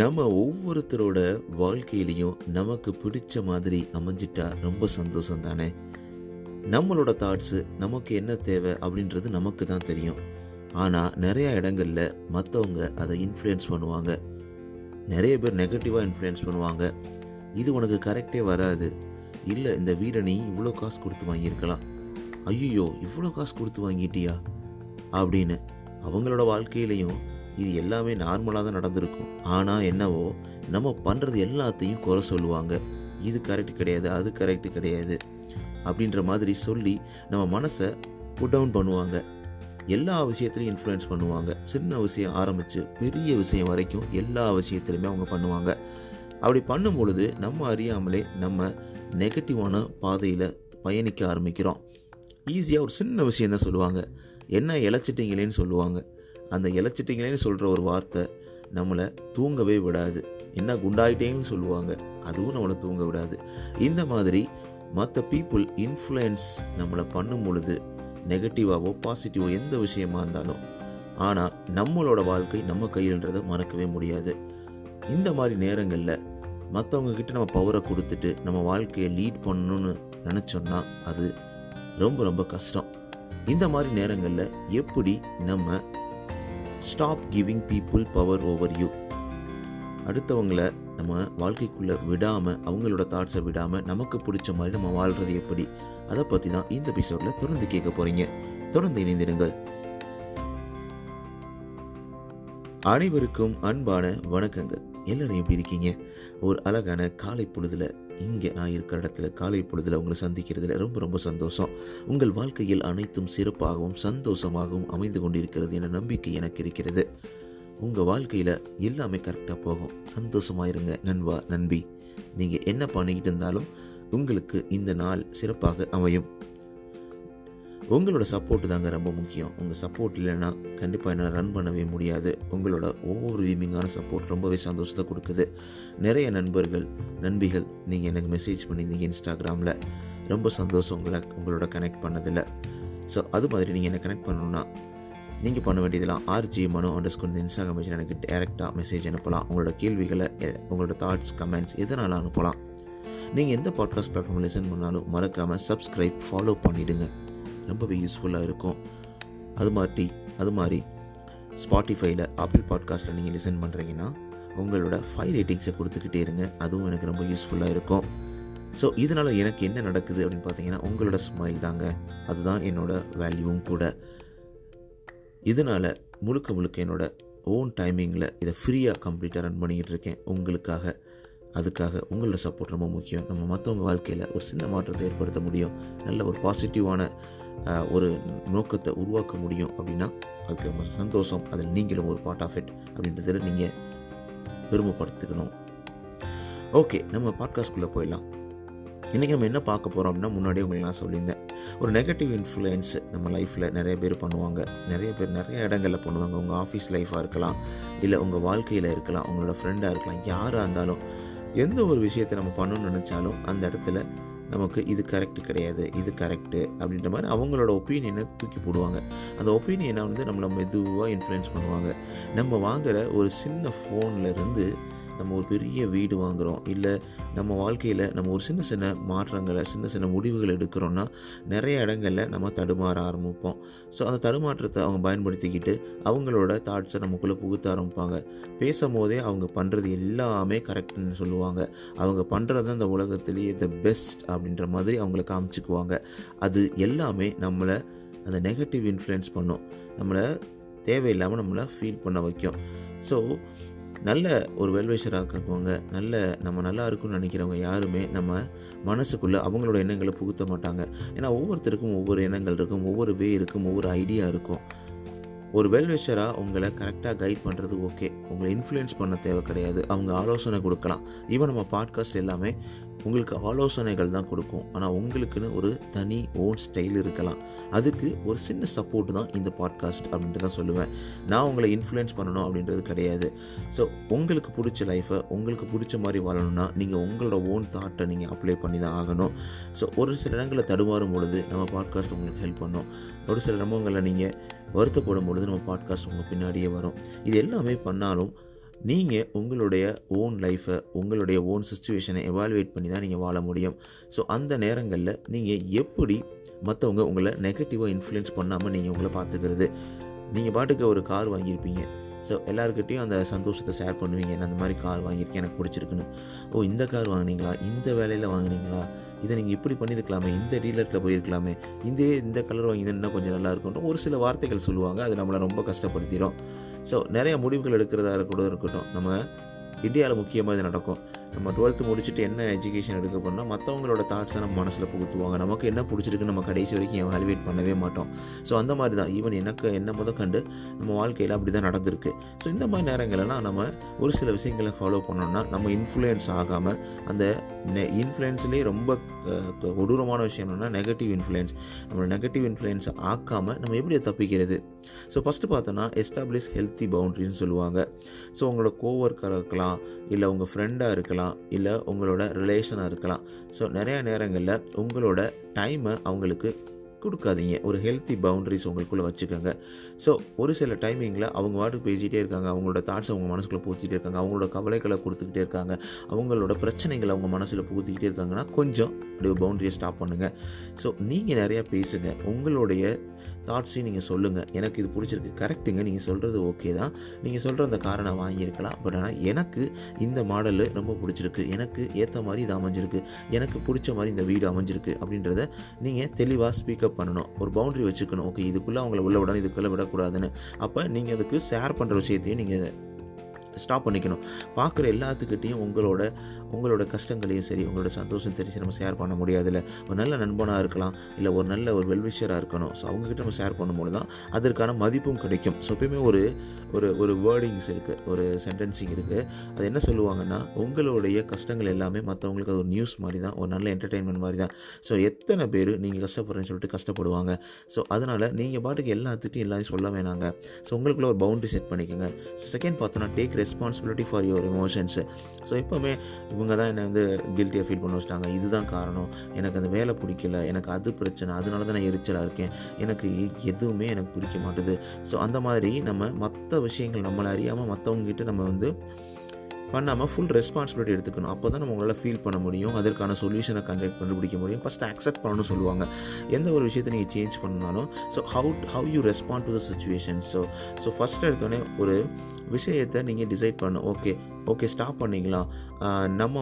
நம்ம ஒவ்வொருத்தரோட வாழ்க்கையிலையும் நமக்கு பிடிச்ச மாதிரி அமைஞ்சிட்டா ரொம்ப சந்தோஷம் தானே. நம்மளோட தாட்ஸு நமக்கு என்ன தேவை அப்படின்றது நமக்கு தான் தெரியும். ஆனால் நிறையா இடங்கள்ல மற்றவங்க அதை இன்ஃப்ளூயன்ஸ் பண்ணுவாங்க. நிறைய பேர் நெகட்டிவாக இன்ஃப்ளூயன்ஸ் பண்ணுவாங்க. இது உனக்கு கரெக்டே வராது, இல்லை இந்த வீடை நீ இவ்வளோ காசு கொடுத்து வாங்கியிருக்கலாம், ஐயோ இவ்வளோ காசு கொடுத்து வாங்கிட்டியா அப்படின்னு. அவங்களோட வாழ்க்கையிலையும் இது எல்லாமே நார்மலாக தான் நடந்திருக்கும். ஆனால் என்னவோ நம்ம பண்ணுறது எல்லாத்தையும் குறை சொல்லுவாங்க. இது கரெக்ட் கிடையாது, அது கரெக்டு கிடையாது அப்படின்ற மாதிரி சொல்லி நம்ம மனசை புட் டவுன் பண்ணுவாங்க. எல்லா விஷயத்துலையும் இன்ஃப்ளூயன்ஸ் பண்ணுவாங்க. சின்ன விஷயம் ஆரம்பித்து பெரிய விஷயம் வரைக்கும் எல்லா விஷயத்துலையுமே அவங்க பண்ணுவாங்க. அப்படி பண்ணும் பொழுது நம்ம அறியாமலே நம்ம நெகட்டிவான பாதையில் பயணிக்க ஆரம்பிக்கிறோம். ஈஸியாக ஒரு சின்ன விஷயந்தான் சொல்லுவாங்க, என்ன இழைச்சிட்டிங்களேன்னு சொல்லுவாங்க. அந்த இழைச்சிட்டிங்களேன்னு சொல்கிற ஒரு வார்த்தை நம்மளை தூங்கவே விடாது. என்ன குண்டாயிட்டேன்னு சொல்லுவாங்க, அதுவும் நம்மளை தூங்க விடாது. இந்த மாதிரி மற்ற பீப்புள் இன்ஃப்ளூயன்ஸ் நம்மளை பண்ணும் பொழுது நெகட்டிவாவோ பாசிட்டிவோ எந்த விஷயமா இருந்தாலும், ஆனால் நம்மளோட வாழ்க்கை நம்ம கையில்ன்றதை மறக்கவே முடியாது. இந்த மாதிரி நேரங்களில் மற்றவங்கக்கிட்ட நம்ம பவரை கொடுத்துட்டு நம்ம வாழ்க்கையை லீட் பண்ணணும்னு நினச்சோன்னா அது ரொம்ப ரொம்ப கஷ்டம். இந்த மாதிரி நேரங்களில் எப்படி நம்ம stop giving people power over you, அடுத்தவங்களை நம்ம வாழ்க்கைக்குள்ளே விடாமல், அவங்களோட தாட்ஸை விடாமல் நமக்கு பிடிச்ச மாதிரி நம்ம வாழ்கிறது எப்படி, அதை பற்றி தான் இந்த எபிசோடில் தொடர்ந்து கேட்க போகிறீங்க. தொடர்ந்து இணைந்திருங்கள். அனைவருக்கும் அன்பான வணக்கங்கள். எல்லாரும் எப்படி இருக்கீங்க? ஒரு அழகான காலை பொழுதில் இங்கே நான் இருக்கிற இடத்துல காலை பொழுதில் உங்களை சந்திக்கிறதுல ரொம்ப ரொம்ப சந்தோஷம். உங்கள் வாழ்க்கையில் அனைத்தும் சிறப்பாகவும் சந்தோஷமாகவும் அமைந்து கொண்டிருக்கிறது என்ற நம்பிக்கை எனக்கு இருக்கிறது. உங்கள் வாழ்க்கையில் எல்லாமே கரெக்டாக போகும். சந்தோஷமாக இருங்க நண்பா, நண்பி. நீங்கள் என்ன பண்ணிக்கிட்டு இருந்தாலும் உங்களுக்கு இந்த நாள் சிறப்பாக அமையும். உங்களோட சப்போர்ட்டு தாங்க ரொம்ப முக்கியம். உங்கள் சப்போர்ட் இல்லைன்னா கண்டிப்பாக என்னால் ரன் பண்ணவே முடியாது. உங்களோட ஒவ்வொரு வீமிங்கான சப்போர்ட் ரொம்பவே சந்தோஷத்தை கொடுக்குது. நிறைய நண்பர்கள் நண்பிகள் நீங்கள் எனக்கு மெசேஜ் பண்ணியிருந்தீங்க இன்ஸ்டாகிராமில். ரொம்ப சந்தோஷம் உங்களோட கனெக்ட் பண்ணதில்ல. ஸோ அது மாதிரி நீங்கள் என்னை கனெக்ட் பண்ணணுன்னா நீங்கள் பண்ண வேண்டியதெல்லாம் RJ Manu _ இன்ஸ்டாகிராம் பேஜில் எனக்கு டேரெக்டாக மெசேஜ் அனுப்பலாம். உங்களோட கேள்விகளை, உங்களோட தாட்ஸ், கமெண்ட்ஸ் எதனால அனுப்பலாம். நீங்கள் எந்த பாட்காஸ்ட் பிளாட்ஃபார்ம் லிசன் பண்ணாலும் மறக்காமல் சப்ஸ்கிரைப், ஃபாலோ பண்ணிவிடுங்க. ரொம்பவே யூஸ்ஃபுல்லாக இருக்கும். அது மாதிரி ஸ்பாட்டிஃபைல, ஆப்பிள் பாட்காஸ்ட்டில் நீங்கள் லிசன் பண்ணுறீங்கன்னா உங்களோட 5 ரேட்டிங்ஸை கொடுத்துக்கிட்டே இருங்க. அதுவும் எனக்கு ரொம்ப யூஸ்ஃபுல்லாக இருக்கும். ஸோ இதனால் எனக்கு என்ன நடக்குது அப்படின்னு பார்த்தீங்கன்னா, உங்களோட ஸ்மைல் தாங்க. அதுதான் என்னோட வேல்யூவும் கூட. இதனால் முழுக்க என்னோட ஓன் டைமிங்கில் இதை ஃப்ரீயாக கம்ப்ளீட்டாக ரன் பண்ணிக்கிட்டு இருக்கேன் உங்களுக்காக. அதுக்காக உங்களோட சப்போர்ட் ரொம்ப முக்கியம். நம்ம மற்றவங்க வாழ்க்கையில் ஒரு சின்ன மாற்றத்தை ஏற்படுத்த முடியும், நல்ல ஒரு பாசிட்டிவான ஒரு நோக்கத்தை உருவாக்க முடியும் அப்படின்னா அதுக்கு ரொம்ப சந்தோஷம். அதில் நீங்களும் ஒரு பார்ட் ஆஃப் இட் அப்படின்றதில் நீங்கள் பெருமைப்படுத்திக்கணும். ஓகே, நம்ம பாட்காஸ்ட்குள்ளே போயிடலாம். இன்றைக்கி நம்ம என்ன பார்க்க போகிறோம் அப்படின்னா, முன்னாடியே உங்களுக்கு நான் சொல்லியிருந்தேன், ஒரு நெகட்டிவ் இன்ஃப்ளூயன்ஸ் நம்ம லைஃப்பில் நிறைய பேர் பண்ணுவாங்க. நிறைய பேர் நிறைய இடங்களில் பண்ணுவாங்க. உங்கள் ஆஃபீஸ் லைஃபாக இருக்கலாம், இல்லை உங்கள் வாழ்க்கையில் இருக்கலாம், உங்களோட ஃப்ரெண்டாக இருக்கலாம், யாராக இருந்தாலும் எந்த ஒரு விஷயத்தை நம்ம பண்ணணும்னு நினச்சாலும் அந்த இடத்துல நமக்கு இது கரெக்டு கிடையாது, இது கரெக்டு அப்படின்ற மாதிரி அவங்களோட ஒப்பீனியனை தூக்கி போடுவாங்க. அந்த ஒப்பீனியனை வந்து நம்மளை மெதுவாக இன்ஃப்ளூயன்ஸ் பண்ணுவாங்க. நம்ம வாங்குகிற ஒரு சின்ன ஃபோன்லேருந்து நம்ம ஒரு பெரிய வீடு வாங்குகிறோம், இல்லை நம்ம வாழ்க்கையில் நம்ம ஒரு சின்ன சின்ன மாற்றங்களை, சின்ன சின்ன முடிவுகள் எடுக்கிறோன்னா நிறைய இடங்களில் நம்ம தடுமாற ஆரம்பிப்போம். ஸோ அந்த தடுமாற்றத்தை அவங்க பயன்படுத்திக்கிட்டு அவங்களோட தாட்ஸை நமக்குள்ளே புகுத்த ஆரம்பிப்பாங்க. பேசும்போதே அவங்க பண்ணுறது எல்லாமே கரெக்டுன்னு சொல்லுவாங்க. அவங்க பண்ணுறது தான் இந்த உலகத்திலேயே த பெஸ்ட் அப்படின்ற மாதிரி அவங்கள காமிச்சிக்குவாங்க. அது எல்லாமே நம்மளை அந்த நெகட்டிவ் இன்ஃப்ளூயன்ஸ் பண்ணும். நம்மளை தேவையில்லாமல் நம்மளை ஃபீல் பண்ண வைக்கும். ஸோ நல்ல ஒரு வெல்விஷராக இருக்கவங்க, நம்ம நல்லா இருக்குன்னு நினைக்கிறவங்க யாருமே நம்ம மனசுக்குள்ளே அவங்களோட எண்ணங்களை புகுத்த மாட்டாங்க. ஏன்னா ஒவ்வொருத்தருக்கும் ஒவ்வொரு எண்ணங்கள் இருக்கும், ஒவ்வொரு வே இருக்கும், ஒவ்வொரு ஐடியா இருக்கும். ஒரு வெல்விஷராக உங்களை கரெக்டாக கைட் பண்ணுறது ஓகே, உங்களை இன்ஃப்ளூயன்ஸ் பண்ண தேவை கிடையாது. அவங்க ஆலோசனை கொடுக்கலாம். ஈவன் நம்ம பாட்காஸ்ட் எல்லாமே உங்களுக்கு ஆலோசனைகள் தான் கொடுக்கும். ஆனால் உங்களுக்குன்னு ஒரு தனி ஓன் ஸ்டைல் இருக்கலாம். அதுக்கு ஒரு சின்ன சப்போர்ட் தான் இந்த பாட்காஸ்ட் அப்படின்ட்டு தான் சொல்லுவேன். நான் உங்களை இன்ஃப்ளூயன்ஸ் பண்ணணும் அப்படின்றது கிடையாது. ஸோ உங்களுக்கு பிடிச்ச லைஃப்பை உங்களுக்கு பிடிச்ச மாதிரி வாழணும்னா நீங்கள் உங்களோட ஓன் தாட்டை நீங்கள் அப்ளை பண்ணி தான் ஆகணும். ஸோ ஒரு சில இடங்களில் தடுமாறும் பொழுது நம்ம பாட்காஸ்ட் உங்களுக்கு ஹெல்ப் பண்ணும். ஒரு சில இடங்களில் நீங்கள் வருத்தப்படும் பொழுது நம்ம பாட்காஸ்ட் உங்கள் பின்னாடியே வரும். இது எல்லாமே பண்ணாலும் நீங்கள் உங்களுடைய ஓன் லைஃப்பை, உங்களுடைய ஓன் சிச்சுவேஷனை எவாலுவேட் பண்ணி தான் நீங்கள் வாழ முடியும். ஸோ அந்த நேரங்களில் நீங்கள் எப்படி மற்றவங்க உங்களை நெகட்டிவாக இன்ஃப்ளூயன்ஸ் பண்ணாமல் நீங்கள் உங்களை பார்த்துக்கிறது. நீங்கள் பாட்டுக்கு ஒரு கார் வாங்கியிருப்பீங்க. ஸோ எல்லாருக்கிட்டையும் அந்த சந்தோஷத்தை ஷேர் பண்ணுவீங்க. நான் அந்த மாதிரி கார் வாங்கியிருக்கேன், எனக்கு பிடிச்சிருக்குன்னு. ஓ, இந்த கார் வாங்கினீங்களா, இந்த வேலையில் வாங்கினீங்களா, இதை நீங்கள் இப்படி பண்ணியிருக்கலாமே, இந்த டீலர்கிட்ட போயிருக்கலாமே, இந்த கலர் வாங்கினா கொஞ்சம் நல்லா இருக்கும்னு ஒரு சில வார்த்தைகள் சொல்லுவாங்க. அது நம்மளை ரொம்ப கஷ்டப்படுத்திடும். ஸோ நிறைய முடிவுகள் எடுக்கிறதா கூட இருக்கட்டும். நம்ம இந்தியாவில் முக்கியமாக இது நடக்கும். நம்ம 12th முடிச்சுட்டு என்ன எஜுகேஷன் எடுக்க போனால் மற்றவங்களோட தாட்ஸை நம்ம மனசில் புகுத்துவாங்க. நமக்கு என்ன பிடிச்சிருக்குன்னு நம்ம கடைசி வரைக்கும் எவாலுவேட் பண்ணவே மாட்டோம். ஸோ அந்த மாதிரி தான் ஈவன் என்ன முதற்கண்டு நம்ம வாழ்க்கையில் அப்படி தான் நடந்திருக்கு. ஸோ இந்த மாதிரி நேரங்களெல்லாம் நம்ம ஒரு சில விஷயங்களை ஃபாலோ பண்ணோம்னா நம்ம இன்ஃப்ளூயன்ஸ் ஆகாமல், அந்த இன்ஃப்ளூயன்ஸ்லேயே ரொம்ப கொடூரமான விஷயம் என்னென்னா நெகட்டிவ் இன்ஃப்ளூயன்ஸ். நம்மளோட நெகட்டிவ் இன்ஃப்ளூயன்ஸை ஆக்காமல் நம்ம எப்படி தப்பிக்கிறது? ஸோ ஃபஸ்ட்டு பார்த்தோன்னா எஸ்டாப்ளிஷ் ஹெல்த்தி பவுண்ட்ரின்னு சொல்லுவாங்க. ஸோ உங்களோட கோவொர்க்கராக இருக்கலாம், இல்லை உங்கள் ஃப்ரெண்டாக இருக்கலாம், இல்லை உங்களோட ரிலேஷனாக இருக்கலாம். ஸோ நிறையா நேரங்களில் உங்களோட டைமை அவங்களுக்கு கொடுக்காதீங்க. ஒரு ஹெல்த்தி பவுண்ட்ரிஸ் உங்களுக்குள்ளே வச்சுக்கோங்க. ஸோ ஒரு சில டைமிங்கில் அவங்க வாட்டுக்கு பேசிகிட்டே இருக்காங்க, அவங்களோட தாட்ஸ் அவங்க மனசுக்குள்ளே பூச்சிக்கிட்டே இருக்காங்க, அவங்களோட கவலைகளை கொடுத்துக்கிட்டே இருக்காங்க, அவங்களோட பிரச்சனைகளை அவங்க மனசில் புகுத்திக்கிட்டே இருக்காங்கன்னா கொஞ்சம் அப்படியே பவுண்ட்ரியை ஸ்டாப் பண்ணுங்கள். ஸோ நீங்கள் நிறையா பேசுங்க, உங்களுடைய தாட்ஸையும் நீங்கள் சொல்லுங்கள். எனக்கு இது பிடிச்சிருக்கு, கரெக்டுங்க, நீங்கள் சொல்கிறது ஓகே தான், நீங்கள் சொல்கிற அந்த காரை நான் வாங்கியிருக்கலாம், பட் ஆனால் எனக்கு இந்த மாடலு ரொம்ப பிடிச்சிருக்கு, எனக்கு ஏற்ற மாதிரி இது அமைஞ்சிருக்கு, எனக்கு பிடிச்ச மாதிரி இந்த வீடு அமைஞ்சிருக்கு அப்படின்றத நீங்கள் தெளிவாக ஸ்பீக்கப் பண்ணணும். ஒரு பவுண்ட்ரி வச்சுக்கணும். ஓகே, இதுக்குள்ளே அவங்கள உள்ள விடணும், இதுக்குள்ளே விடக்கூடாதுன்னு. அப்போ நீங்கள் அதுக்கு ஷேர் பண்ணுற விஷயத்தையும் நீங்கள் ஸ்டாப் பண்ணிக்கணும். பார்க்குற எல்லாத்துக்கிட்டையும் உங்களோட கஷ்டங்களையும் சரி, உங்களோட சந்தோஷம் தெரிஞ்சு நம்ம ஷேர் பண்ண முடியாதுல்ல. ஒரு நல்ல நண்பனாக இருக்கலாம், இல்லை ஒரு நல்ல ஒரு வெல்விஷராக இருக்கணும். ஸோ அவங்ககிட்ட நம்ம ஷேர் பண்ணும்போது தான் அதற்கான மதிப்பும் கிடைக்கும். ஸோ எப்பயுமே ஒரு வேர்டிங்ஸ் இருக்குது, ஒரு சென்டென்சிங் இருக்குது. அது என்ன சொல்லுவாங்கன்னா, உங்களுடைய கஷ்டங்கள் எல்லாமே மற்றவங்களுக்கு அது ஒரு நியூஸ் மாதிரி தான், ஒரு நல்ல என்டர்டெயின்மெண்ட் மாதிரி தான். ஸோ எத்தனை பேர் நீங்கள் கஷ்டப்படுறேன்னு சொல்லிட்டு கஷ்டப்படுவாங்க. ஸோ அதனால் நீங்கள் பாட்டுக்கு எல்லாத்தையும் சொல்ல வேணாங்க. ஸோ உங்களுக்குள்ள ஒரு பவுண்டரி செட் பண்ணிக்கோங்க. செகண்ட் பார்த்தோன்னா take responsibility for your emotions. So எப்போவுமே இவங்க தான் என்னை கில்ட்டியாக ஃபீல் பண்ண வச்சிட்டாங்க, இதுதான் காரணம், எனக்கு அந்த வேலை பிடிக்கல, எனக்கு அது பிரச்சனை, அதனால தான் நான் எரிச்சலாக இருக்கேன், எனக்கு எதுவுமே எனக்கு பிடிக்க மாட்டுது. ஸோ அந்த மாதிரி நம்ம மற்ற விஷயங்கள் நம்மளை அறியாமல் மற்றவங்ககிட்ட நம்ம பண்ணாமல் ஃபுல் ரெஸ்பான்சிபிலிட்டி எடுத்துக்கணும். அப்போ தான் நம்ம உங்களால் ஃபீல் பண்ண முடியும், அதற்கான சொல்யூஷனை கண்டுபிடிக்க முடியும். ஃபஸ்ட்டு அக்செப்ட் பண்ணணும்னு சொல்லுவாங்க. எந்த ஒரு விஷயத்தை நீங்கள் சேஞ்ச் பண்ணாலும் so how you respond to the situation. So first எடுத்தோடனே ஒரு விஷயத்தை நீங்கள் டிசைட் பண்ணணும். ஓகே ஸ்டாப் பண்ணிங்களா, நம்ம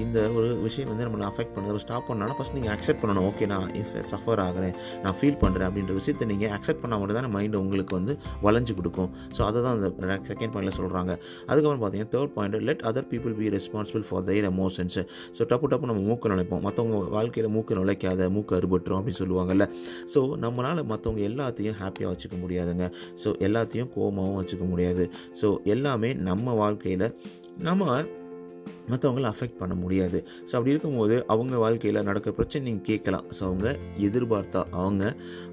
இந்த ஒரு விஷயம் நம்மளை அஃபெக்ட் பண்ணுறது ஸ்டாப் பண்ணாலும் ஃபஸ்ட் நீங்கள் அக்செப்ட் பண்ணணும். ஓகே, நான் சஃபர் ஆகிறேன், நான் ஃபீல் பண்ணுறேன் அப்படின்ற விஷயத்தை நீங்கள் அக்செப்ட் பண்ணால் மட்டும் தான் மைண்டு உங்களுக்கு வளைஞ்சு கொடுக்கும். ஸோ அதை தான் அந்த செகண்ட் பாயிண்டில் சொல்கிறாங்க. அதுக்கப்புறம் பார்த்தீங்கன்னா third point, let other people be responsible for their emotions. So டப்பு நம்ம மூக்கு நுழைப்போம், மற்றவங்க வாழ்க்கையில் மூக்கு நுழைக்காத, மூக்கு அறுபட்டுரும் அப்படின்னு சொல்லுவாங்கல்ல. ஸோ நம்மளால் மற்றவங்க எல்லாத்தையும் ஹாப்பியாக வச்சுக்க முடியாதுங்க. ஸோ எல்லாத்தையும் கோபமாகவும் வச்சுக்க முடியாது. ஸோ எல்லாமே நம்ம வாழ்க்கையில் நம்ம மற்றவங்கள அஃபெக்ட் பண்ண முடியாது. ஸோ அப்படி இருக்கும்போது அவங்க வாழ்க்கையில் நடக்கிற பிரச்சனை நீங்கள் கேட்கலாம். ஸோ அவங்க எதிர்பார்த்தா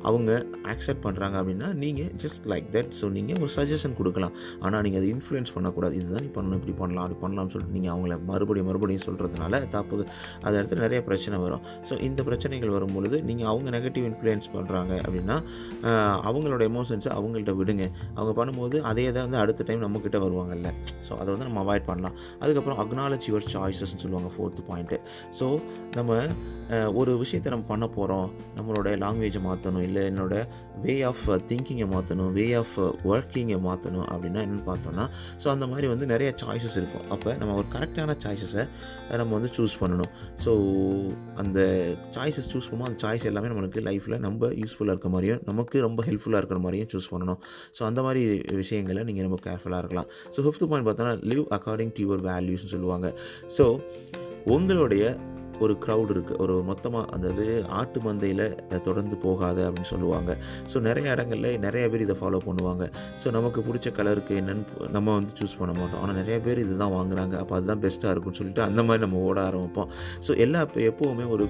அவங்க அக்செப்ட் பண்ணுறாங்க அப்படின்னா நீங்கள் ஜஸ்ட் லைக் தட். ஸோ நீங்கள் ஒரு சஜஷன் கொடுக்கலாம். ஆனால் நீங்கள் அதை இன்ஃப்ளூயன்ஸ் பண்ணக்கூடாது. இதுதான் நீ பண்ணணும், இப்படி பண்ணலாம், அப்படி பண்ணலாம்னு சொல்லிட்டு நீங்கள் அவங்கள மறுபடியும் சொல்கிறதுனால தப்பு, அதை இடத்துல நிறைய பிரச்சனை வரும். ஸோ இந்த பிரச்சனைகள் வரும்பொழுது நீங்கள் அவங்க நெகட்டிவ் இன்ஃப்ளூயன்ஸ் பண்ணுறாங்க அப்படின்னா அவங்களோட எமோஷன்ஸை அவங்கள்ட்ட விடுங்க. அவங்க பண்ணும்போது அதே தான் அடுத்த டைம் நம்மக்கிட்ட வருவாங்கல்ல. ஸோ அதை நம்ம அவாய்ட் பண்ணலாம். அதுக்கப்புறம் அக்னாலஜ் யுவர் சாய்ஸஸ்ன்னு சொல்லுவாங்க, ஃபோர்த்து பாயிண்ட்டு. ஸோ நம்ம ஒரு விஷயத்தை நம்ம பண்ண போகிறோம், நம்மளோட லாங்குவேஜை மாற்றணும், இல்லை என்னோட வே ஆஃப் திங்கிங்கை மாற்றணும், வே ஆஃப் ஒர்க்கிங்கை மாற்றணும் அப்படின்னா என்னென்னு பார்த்தோன்னா, ஸோ அந்த மாதிரி நிறைய சாய்ஸஸ் இருக்கும். அப்போ நம்ம ஒரு கரெக்டான சாய்ஸஸை நம்ம சூஸ் பண்ணணும். ஸோ அந்த சாய்ஸஸ் சூஸ் பண்ணும்போது அந்த சாய்ஸ் எல்லாமே நம்மளுக்கு லைஃப்பில் ரொம்ப யூஸ்ஃபுல்லாக இருக்க மாதிரியும் நமக்கு ரொம்ப ஹெல்ப்ஃபுல்லாக இருக்கிற மாதிரியும் சூஸ் பண்ணணும். ஸோ அந்த மாதிரி விஷயங்களை நீங்கள் ரொம்ப கேர்ஃபுல்லாக இருக்கலாம். ஸோ ஃபிஃப்த் பாயிண்ட் பார்த்தோன்னா லிவ் அக்கார்டிங் டு யுவர் வேல்யூஸ்னு சொல்லுவாங்க. ஸோ உங்களுடைய ஒரு க்ரௌட் இருக்குது, ஒரு மொத்தமாக அதாவது ஆட்டு மந்தையில் தொடர்ந்து போகாத அப்படின்னு சொல்லுவாங்க. ஸோ நிறைய இடங்களில் நிறைய பேர் இதை ஃபாலோ பண்ணுவாங்க. ஸோ நமக்கு பிடிச்ச கலருக்கு என்னென்னு நம்ம சூஸ் பண்ண மாட்டோம். ஆனால் நிறைய பேர் இதுதான் வாங்குறாங்க, அப்போ அதுதான் பெஸ்ட்டாக இருக்கும்னு சொல்லிட்டு அந்த மாதிரி நம்ம ஓட ஆரம்பிப்போம். ஸோ எப்போவுமே ஒரு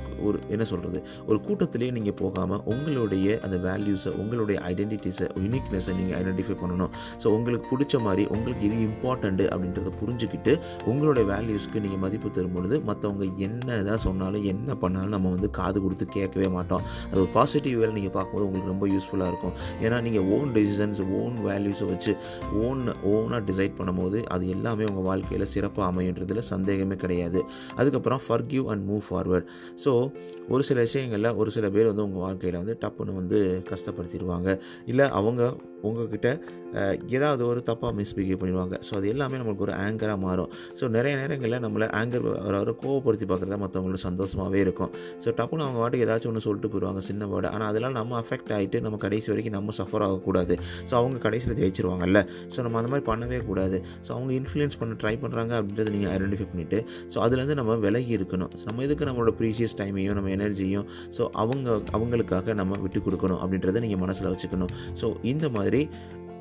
என்ன சொல்கிறது, ஒரு கூட்டத்திலேயே நீங்கள் போகாமல் உங்களுடைய அந்த வேல்யூஸை, உங்களுடைய ஐடென்டிட்டிஸை, யூனிக்னஸை நீங்கள் ஐடென்டிஃபை பண்ணணும். ஸோ உங்களுக்கு பிடிச்ச மாதிரி உங்களுக்கு இது இம்பார்ட்டண்ட்டு அப்படின்றத புரிஞ்சுக்கிட்டு உங்களுடைய வேல்யூஸ்க்கு நீங்கள் மதிப்பு தரும் பொழுது மற்றவங்க என்ன என்ன சொன்னாலும் என்ன பண்ணாலும் நம்ம வந்து காது கொடுத்து கேட்கவே மாட்டோம். அது ஒரு பாசிட்டிவ் வேலை நீங்கள் பார்க்கும்போது உங்களுக்கு ரொம்ப யூஸ்ஃபுல்லாக இருக்கும். ஏன்னா நீங்கள் ஓன் டெசிஷன்ஸ், ஓன் வேல்யூஸை வச்சு ஓனாக டிசைட் பண்ணும்போது அது எல்லாமே உங்கள் வாழ்க்கையில் சிறப்பாக அமையுன்றதுல சந்தேகமே கிடையாது. அதுக்கப்புறம் forgive and move forward. So ஒரு சில விஷயங்களில் ஒரு சில பேர் வந்து உங்கள் வாழ்க்கையில் வந்து டப்புன்னு வந்து கஷ்டப்படுத்திடுவாங்க, இல்லை அவங்க உங்ககிட்ட ஏதாவது ஒரு தப்பாக மிஸ்பிஹேவ் பண்ணிடுவாங்க. ஸோ அது எல்லாமே நம்மளுக்கு ஒரு ஆங்கராக மாறும். ஸோ நிறைய நேரங்களில் நம்மளை ஆங்கர் வர கோவப்படுத்தி பார்க்குறதா மற்றவங்களோட சந்தோஷமாகவே இருக்கும். ஸோ டப்புன்னு அவங்க வாட்டுக்கு ஏதாச்சும் ஒன்று சொல்லிட்டு போயிடுவாங்க, சின்ன வேர்டு. ஆனால் அதெல்லாம் நம்ம அஃபெக்ட் ஆகிட்டு நம்ம கடைசி வரைக்கும் நம்ம சஃபர் ஆகக்கூடாது. ஸோ அவங்க கடைசியில் ஜெயிச்சிருவாங்கல்ல. ஸோ நம்ம அந்த மாதிரி பண்ணவே கூடாது. ஸோ அவங்க இன்ஃப்ளூயன்ஸ் பண்ண ட்ரை பண்ணுறாங்க அப்படின்றத நீங்கள் ஐடென்டிஃபை பண்ணிவிட்டு ஸோ அதுலேருந்து நம்ம விலகி இருக்கணும். நம்ம எதுக்கு நம்மளோட ப்ரீஷியஸ் டைமையும் நம்ம எனர்ஜியும் ஸோ அவங்களுக்காக நம்ம விட்டு கொடுக்கணும் அப்படின்றத நீங்கள் மனசில் வச்சுக்கணும். ஸோ இந்த மாதிரி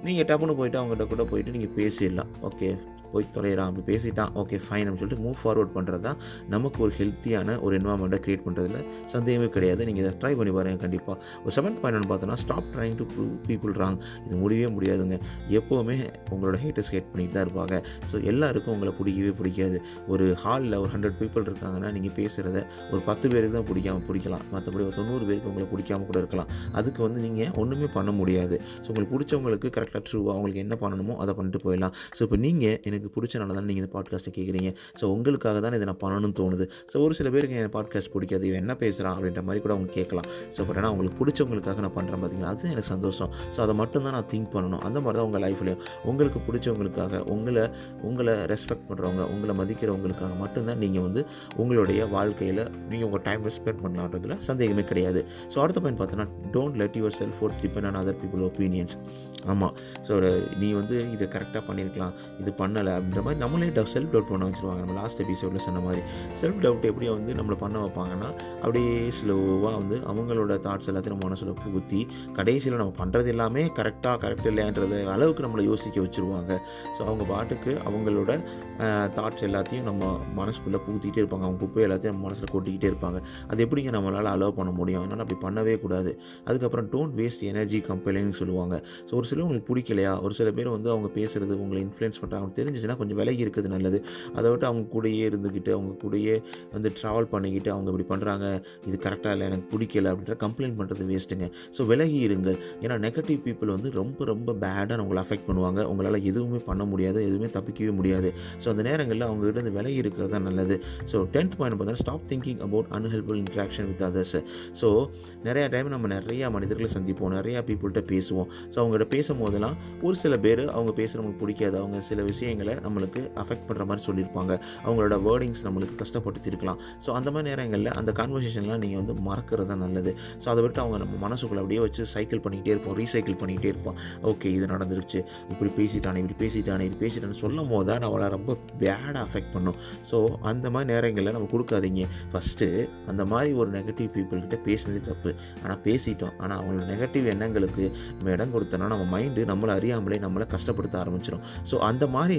நீங்கள் டப்புன்னு போய்ட்டு அவங்ககிட்ட கூட போய்ட்டு நீங்கள் பேசிடலாம். ஓகே, போய் தொலைகிறான், அப்படி பேசிட்டான், ஓகே ஃபைன் அப்படின்னு சொல்லிட்டு மூவ் ஃபார்வர்ட் பண்ணுறது தான் நமக்கு ஒரு ஹெல்த்தியான ஒரு என்வாயன்மெண்ட்டை க்ரியேட் பண்ணுறதுல சந்தேகமே கிடையாது. நீங்கள் இதை ட்ரை பண்ணி பாருங்கள் கண்டிப்பாக. ஒரு 7th பாயிண்ட் பார்த்தோன்னா, stop trying to prove people wrong. இது முடியவே முடியாதுங்க. எப்போவுமே உங்களோட ஹேட்டர்ஸ் ஹேட் பண்ணிட்டு தான் இருப்பாங்க. ஸோ எல்லாருக்கும் உங்களை பிடிக்கவே பிடிக்காது. ஒரு ஹாலில் ஒரு 100 பீப்புள் இருக்காங்கன்னா நீங்கள் பேசுகிறத ஒரு 10 பேருக்கு தான் பிடிக்கலாம், மற்றபடி ஒரு 90 பேருக்கு உங்களை பிடிக்காமல் கூட இருக்கலாம். அதுக்கு வந்து நீங்கள் ஒன்றுமே பண்ண முடியாது. ஸோ உங்களுக்கு பிடிச்சவங்களுக்கு கரெக்டாக ட்ரூவாக அவங்களுக்கு என்ன பண்ணணுமோ அதை பண்ணிட்டு போயிடலாம். ஸோ இப்போ நீங்கள் எனக்கு பிடிச்சனால தான் நீங்கள் இந்த பாட்காஸ்ட்டை கேட்குறீங்க. ஸோ உங்களுக்காக தான் இதை நான் பண்ணணும்னு தோணுது. ஸோ ஒரு சில பேருக்கு என் பாட்காஸ்ட் பிடிக்காது, இவன் என்ன பேசுகிறான் அப்படின்ற மாதிரி கூட அவங்க கேட்கலாம். ஸோ பட் ஆனால் உங்களுக்கு பிடிச்சவங்களுக்காக நான் பண்ணுறேன் பார்த்தீங்களா, அது எனக்கு சந்தோஷம். ஸோ அதை மட்டும்தான் நான் திங்க் பண்ணணும். அந்த மாதிரி தான் உங்கள் லைஃப்லையும் உங்களுக்கு பிடிச்சவங்களுக்காக, உங்களை ரெஸ்பெக்ட் பண்ணுறவங்க, உங்களை மதிக்கிறவங்களுக்காக மட்டும்தான் நீங்கள் வந்து உங்களுடைய வாழ்க்கையில் நீங்கள் உங்கள் டைம் ஸ்பெண்ட் பண்ணலான்றதுல சந்தேகமே கிடையாது. ஸோ அடுத்த பாயிண்ட் பார்த்தோன்னா, don't let your self worth depend on other people opinions. ஆமாம், ஸோ நீ வந்து இதை கரெக்டாக பண்ணியிருக்கலாம், இது பண்ணலை அப்படின்ற மாதிரி நம்மளே செல்ஃப் டவுட் பண்ண வச்சுருவாங்க. நம்ம லாஸ்ட் எபிசோடில் சொன்ன மாதிரி செல்ஃப் டவுட் எப்படி வந்து நம்மளை பண்ண வைப்பாங்கன்னா, அப்படியே ஸ்லோவாக வந்து அவங்களோட தாட்ஸ் எல்லாத்தையும் நம்ம மனசில் புகுத்தி கடைசியில் நம்ம பண்ணுறது எல்லாமே கரெக்ட் இல்லைன்றது அளவுக்கு நம்மளை யோசிக்க வச்சுருவாங்க. ஸோ அவங்க பாட்டுக்கு அவங்களோட தாட்ஸ் எல்லாத்தையும் நம்ம மனசுக்குள்ளே புகுத்திக்கிட்டே இருப்பாங்க. அவங்க குப்பை எல்லாத்தையும் நம்ம மனசில் கொட்டிக்கிட்டே இருப்பாங்க. அது எப்படிங்க நம்மளால் அலோவ் பண்ண முடியும்? அதனால் அப்படி பண்ணவே கூடாது. அதுக்கப்புறம் டோன்ட் வேஸ்ட் எனர்ஜி கம்பெயிலிங்னு சொல்லுவாங்க. ஸோ ஒரு சிலர் உங்களுக்கு பிடிக்கலையா, ஒரு சில பேர் வந்து அவங்க பேசுகிறது உங்களை இன்ஃப்ளூயன்ஸ் பண்ணுறாங்க தெரிஞ்சிச்சுன்னா கொஞ்சம் விலகி இருக்குது நல்லது. அதை விட்டு அவங்க கூடயே இருந்துக்கிட்டு அவங்க கூடயே வந்து ட்ராவல் பண்ணிக்கிட்டு அவங்க இப்படி பண்ணுறாங்க, இது கரெக்டாக இல்லை, எனக்கு பிடிக்கல அப்படின்ற கம்ப்ளைண்ட் பண்ணுறது வேஸ்ட்டுங்க. ஸோ விலகி இருங்கள். ஏன்னா நெகட்டிவ் பீப்புள் வந்து ரொம்ப பேடாக உங்களை அஃபெக்ட் பண்ணுவாங்க. உங்களால் எதுவுமே பண்ண முடியாது, எதுவுமே தப்பிக்கவே முடியாது. ஸோ அந்த நேரங்களில் அவங்ககிட்ட இருந்து விலகி இருக்கிறது தான் நல்லது. ஸோ 10th பாயிண்ட் பார்த்தீங்கன்னா, stop thinking about unhelpful interaction with others. So நிறையா டைம் நம்ம நிறையா மனிதர்களை சந்திப்போம், நிறையா பீப்புள்கிட்ட பேசுவோம். ஸோ அவங்ககிட்ட பேசும்போதெல்லாம் ஒரு சில பேர் அவங்க பேசுகிறவங்களுக்கு பிடிக்காது, அவங்க சில விஷயங்களை நம்மளுக்கு அஃபெக்ட் பண்ணுற மாதிரி சொல்லியிருப்பாங்க, அவங்களோட வேர்டிங்ஸ் நம்மளுக்கு கஷ்டப்படுத்திருக்கலாம். ஸோ அந்த மாதிரி நேரங்களில் அந்த கான்வர்சேஷன்லாம் நீங்கள் வந்து மறக்கிறது தான் நல்லது. ஸோ அதை விட்டு அவங்க நம்ம மனசுக்குள்ளே அப்படியே வச்சு சைக்கிள் பண்ணிக்கிட்டே இருப்போம், ரீசைக்கிள் பண்ணிக்கிட்டே இருப்போம். ஓகே, இது நடந்துருச்சு, இப்படி பேசிட்டானே சொல்லும் போது தான் நம்மளை ரொம்ப பேடாக அஃபெக்ட் பண்ணும். ஸோ அந்த மாதிரி நேரங்களில் நம்ம கொடுக்காதீங்க. ஃபஸ்ட்டு அந்த மாதிரி ஒரு நெகட்டிவ் பீப்புள்கிட்ட பேசினதே தப்பு. ஆனால் பேசிட்டோம், ஆனால் அவங்களோட நெகட்டிவ் எண்ணங்களுக்கு நம்ம இடம் கொடுத்தோன்னா நம்ம மைண்டு நம்மளை அறியாமலே நம்மளை கஷ்டப்படுத்த ஆரம்பிச்சிடும். ஸோ அந்த மாதிரி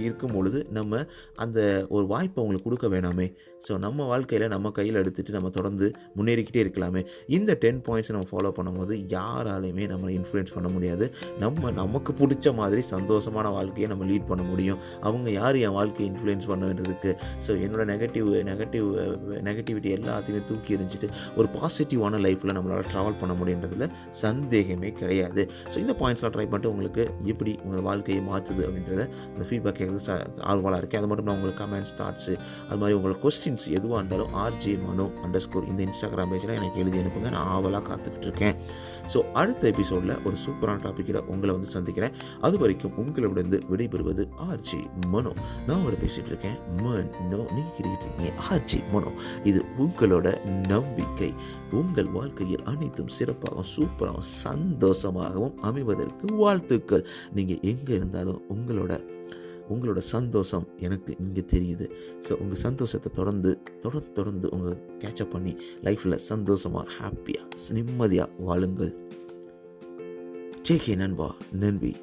இருக்கும் பொழுது நம்ம அந்த ஒரு வாய்ப்பை அவங்களுக்கு கொடுக்க வேணாமே. ஸோ நம்ம வாழ்க்கையில் நம்ம கையில் எடுத்துகிட்டு நம்ம தொடர்ந்து முன்னேறிக்கிட்டே இருக்கலாமே. இந்த 10 பாயிண்ட்ஸ் நம்ம ஃபாலோ பண்ணும்போது யாராலையுமே நம்மளை இன்ஃப்ளூயன்ஸ் பண்ண முடியாது. நமக்கு பிடிச்ச மாதிரி சந்தோஷமான வாழ்க்கையை நம்ம லீட் பண்ண முடியும். அவங்க யார் என் வாழ்க்கையை இன்ஃப்ளூயன்ஸ் பண்ண வேண்டியதுக்கு? ஸோ என்னோட நெகட்டிவிட்டி எல்லாத்தையுமே தூக்கி எறிஞ்சிட்டு ஒரு பாசிட்டிவான லைஃப்பில் நம்மளால் ட்ராவல் பண்ண முடியுன்றதுல சந்தேகமே கிடையாது. ஸோ இந்த பாயிண்ட்ஸ்லாம் ட்ரை பண்ணிட்டு உங்களுக்கு எப்படி உங்கள் வாழ்க்கையை மாற்றுது அப்படின்றத அந்த ஃபீட்பேக் கேட்குறது ஆர்வலாக இருக்குது. அது மட்டும் நான் உங்களுக்கு கமெண்ட்ஸ், தாட்ஸு, அது மாதிரி உங்களோட கொஸ்டின்ஸ் எதுவாக இருந்தாலும் RJ_Manu_ இந்த இன்ஸ்டாகிராம் பேஜில் எனக்கு எழுதி அனுப்புங்க. நான் ஆவலாக காத்துக்கிட்டு இருக்கேன். ஸோ அடுத்த எபிசோடில் ஒரு சூப்பரான டாப்பிக்கில் உங்களை வந்து சந்திக்கிறேன். அது வரைக்கும் உங்களிடந்து விடைபெறுவது RJ_Manu. நான் உங்களை பேசிகிட்டு இருக்கேன். நீங்கள் கேட்டுக்கிட்டு இருக்கீங்க RJ_Manu. இது உங்களோட நம்பிக்கை. உங்கள் வாழ்க்கையில் அனைத்தும் சிறப்பாகவும் சூப்பராகவும் சந்தோஷமாகவும் அமைவதற்கு வாழ்த்துக்கள். நீங்கள் எங்கே இருந்தாலும் உங்களோட சந்தோஷம் எனக்கு இங்கே தெரியுது. ஸோ உங்கள் சந்தோஷத்தை தொடர்ந்து உங்கள் கேட்சப் பண்ணி லைஃப்பில் சந்தோஷமாக, ஹாப்பியாக, நிம்மதியாக வாழுங்கள். ஜேகே நண்பா, நன்றி.